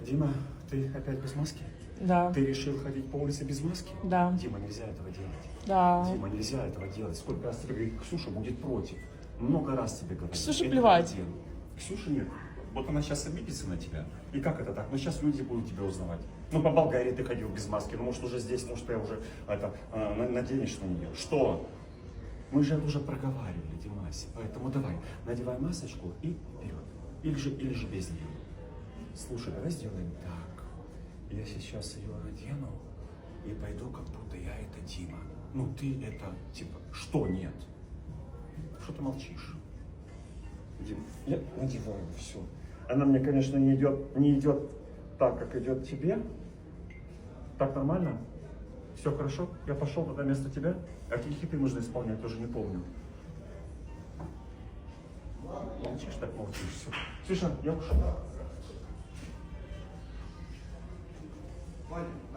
Дима, ты опять без маски? Да. Ты решил ходить по улице без маски? Да. Дима, нельзя этого делать. Да. Дима, нельзя этого делать. Сколько раз тебе говорит, Ксюша будет против. Много раз тебе говорит. Ксюше Это плевать. не делай. Ксюша нет. Вот она сейчас обидится на тебя. И как это так? Ну сейчас люди будут тебя узнавать. Ну по Болгарии ты ходил без маски. Ну может уже здесь, может я уже наденешь на нее. Что? Мы же это уже проговаривали, Димаси. Поэтому давай, надевай масочку и вперед. Или же без нее. Слушай, давай сделаем так. Я сейчас ее надену и пойду, как будто я это Дима. Ну ты это, типа, что нет? Что ты молчишь? Дим, я надеваю все. Она мне, конечно, не идет так, как идет тебе. Так нормально? Все хорошо? Я пошел туда вместо тебя. А какие хиты нужно исполнять, тоже не помню. Молчишь, так молчишь. Все. Слушай, я ушел. Ваня.